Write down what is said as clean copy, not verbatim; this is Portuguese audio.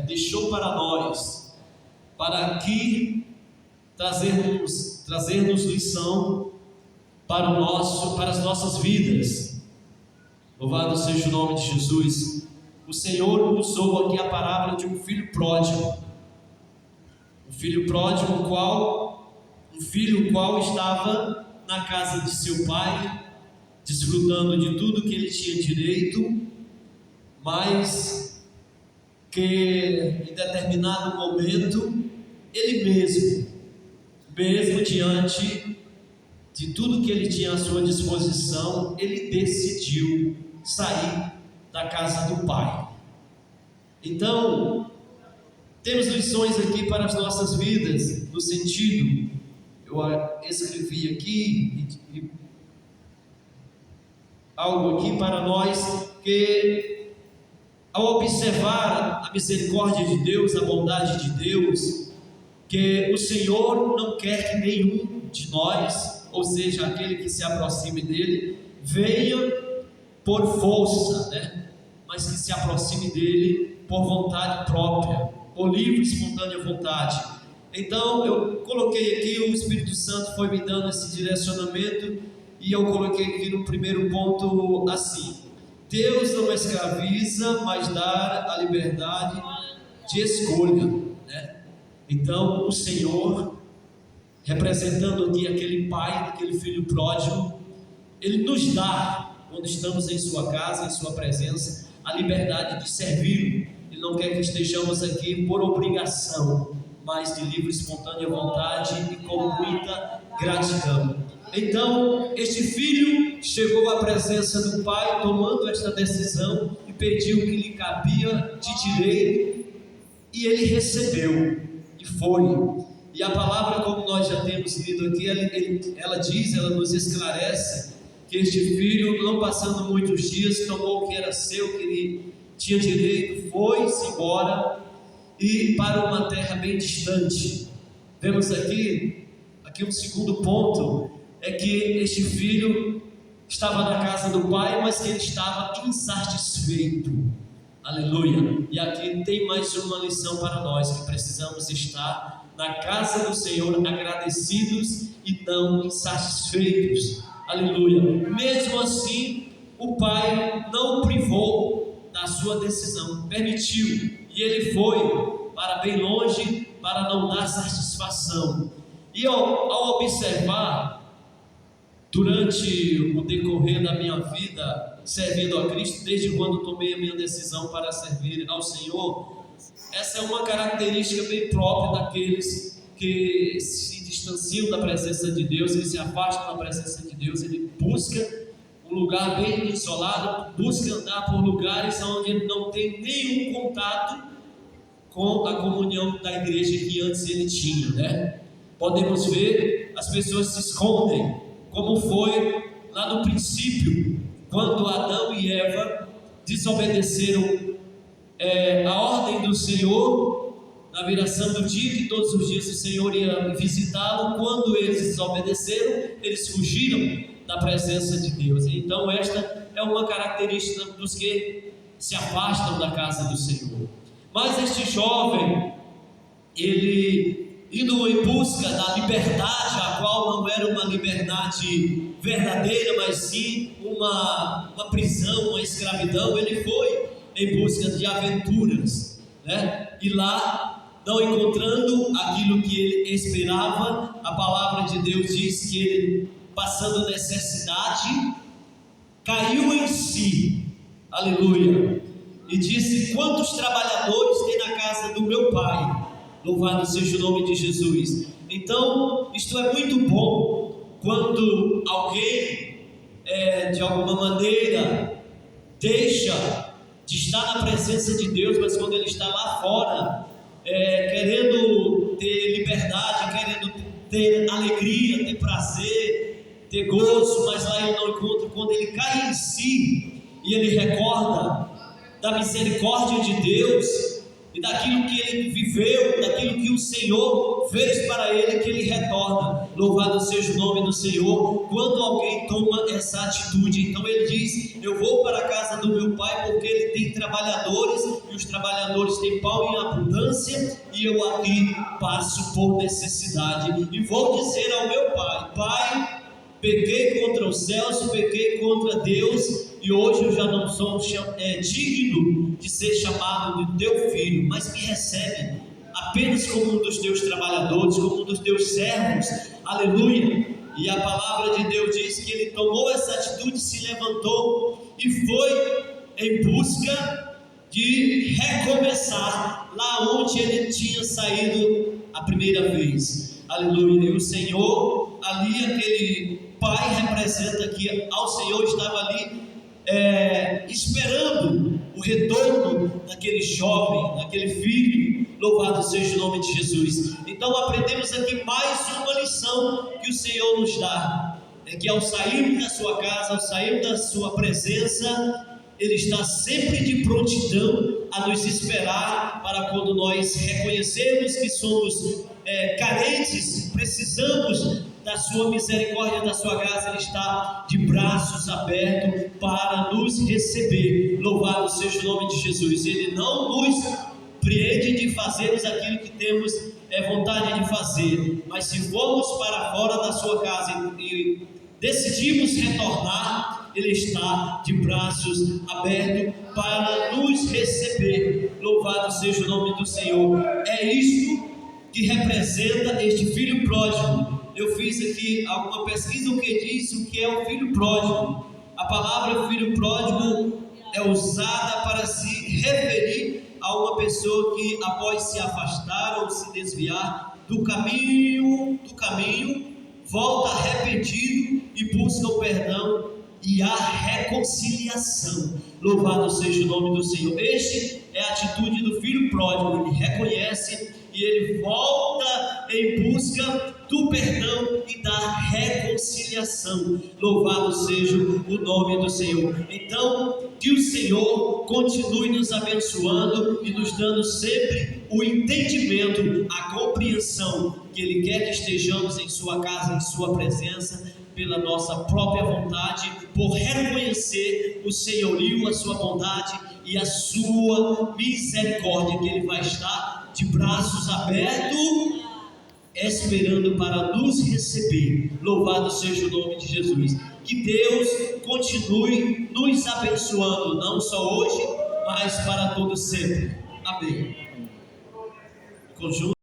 deixou para nós, para aqui trazermos lição para as nossas vidas. Louvado seja o nome de Jesus. O Senhor usou aqui a parábola de um filho pródigo. Um filho pródigo, um filho qual estava na casa de seu pai, desfrutando de tudo que ele tinha direito, mas que em determinado momento, ele mesmo diante de tudo que ele tinha à sua disposição, ele decidiu sair da casa do pai. Então, temos lições aqui para as nossas vidas, no sentido, eu escrevi aqui algo aqui para nós, que ao observar a misericórdia de Deus, a bondade de Deus, que o Senhor não quer que nenhum de nós, ou seja, aquele que se aproxime dele, venha por força, mas que se aproxime dele por vontade própria, por livre e espontânea vontade. Então eu coloquei aqui, o Espírito Santo foi me dando esse direcionamento, e eu coloquei aqui no primeiro ponto assim: Deus não escraviza, mas dá a liberdade de escolha, Então o Senhor, representando aqui aquele pai, aquele filho pródigo, ele nos dá, quando estamos em sua casa, em sua presença, a liberdade de servi-lo. Ele não quer que estejamos aqui por obrigação, mas de livre e espontânea vontade e com muita gratidão. Então este filho chegou à presença do pai, tomando esta decisão, e pediu o que lhe cabia de direito, e ele recebeu, e foi. E a palavra, como nós já temos lido aqui, ela nos esclarece que este filho, não passando muitos dias, tomou o que era seu, que ele tinha direito, foi-se embora e para uma terra bem distante. Vemos aqui um segundo ponto, é que este filho estava na casa do pai, mas que ele estava insatisfeito. Aleluia! E aqui tem mais uma lição para nós, que precisamos estar na casa do Senhor agradecidos e não insatisfeitos. Aleluia! Mesmo assim, o pai não o privou da sua decisão, permitiu, e ele foi para bem longe para não dar satisfação. E ao observar, durante o decorrer da minha vida servindo a Cristo, desde quando tomei a minha decisão para servir ao Senhor, essa é uma característica bem própria daqueles que se distanciam da presença de Deus, eles se afastam da presença de Deus, ele busca um lugar bem isolado, busca andar por lugares onde ele não tem nenhum contato com a comunhão da igreja que antes ele tinha, Podemos ver, as pessoas se escondem, como foi lá no princípio, quando Adão e Eva desobedeceram a ordem do Senhor, na viração do dia, que todos os dias o Senhor ia visitá-lo. Quando eles desobedeceram, eles fugiram da presença de Deus. Então esta é uma característica dos que se afastam da casa do Senhor. Mas este jovem, ele indo em busca da liberdade, a qual não era uma liberdade verdadeira, mas sim uma prisão, uma escravidão, ele foi em busca de aventuras, e lá, não encontrando aquilo que ele esperava, a palavra de Deus diz que ele, passando necessidade, caiu em si, aleluia, e disse: quantos trabalhadores tem na casa do meu pai? Louvado seja o nome de Jesus. Então, isto é muito bom, quando alguém, de alguma maneira, deixa de estar na presença de Deus, mas quando ele está lá fora, querendo ter liberdade, querendo ter alegria, ter prazer, ter gozo, mas lá ele não encontra. Quando ele cai em si, e ele recorda da misericórdia de Deus, e e daquilo que ele viveu, daquilo que o Senhor fez para ele, que ele retorna. Louvado seja o nome do Senhor, quando alguém toma essa atitude. Então ele diz: eu vou para a casa do meu pai, porque ele tem trabalhadores, e os trabalhadores têm pão em abundância, e eu aqui passo por necessidade, e vou dizer ao meu pai: Pai, pequei contra os céus, pequei contra Deus, e hoje eu já não sou digno de ser chamado de teu filho, mas me recebe apenas como um dos teus trabalhadores, como um dos teus servos. Aleluia. E a palavra de Deus diz que ele tomou essa atitude, se levantou e foi em busca de recomeçar lá onde ele tinha saído a primeira vez. Aleluia. E o Senhor ali, aquele pai representa que ao Senhor estava ali esperando o retorno daquele jovem, daquele filho. Louvado seja o nome de Jesus. Então aprendemos aqui mais uma lição que o Senhor nos dá, é que ao sairmos da sua casa, ao sairmos da sua presença, Ele está sempre de prontidão a nos esperar, para quando nós reconhecermos que somos carentes, precisamos da sua misericórdia, da sua graça. Ele está de braços abertos para nos receber. Louvado seja o nome de Jesus. Ele não nos priende de fazermos aquilo que temos vontade de fazer, mas se formos para fora da sua casa e decidimos retornar, Ele está de braços abertos para nos receber. Louvado seja o nome do Senhor. É isto que representa este filho pródigo. Eu fiz aqui alguma pesquisa o que diz o que é o filho pródigo. A palavra filho pródigo é usada para se referir a uma pessoa que, após se afastar ou se desviar do caminho, volta arrependido e busca o perdão e a reconciliação. Louvado seja o nome do Senhor. Este é a atitude do filho pródigo. Ele reconhece e ele volta em busca do perdão e da reconciliação. Louvado seja o nome do Senhor. Então, que o Senhor continue nos abençoando e nos dando sempre o entendimento, a compreensão que Ele quer que estejamos em sua casa, em sua presença, pela nossa própria vontade, por reconhecer o senhorio, a sua bondade e a sua misericórdia, que Ele vai estar de braços abertos, esperando para nos receber. Louvado seja o nome de Jesus. Que Deus continue nos abençoando, não só hoje, mas para todo sempre. Amém. Conjunto.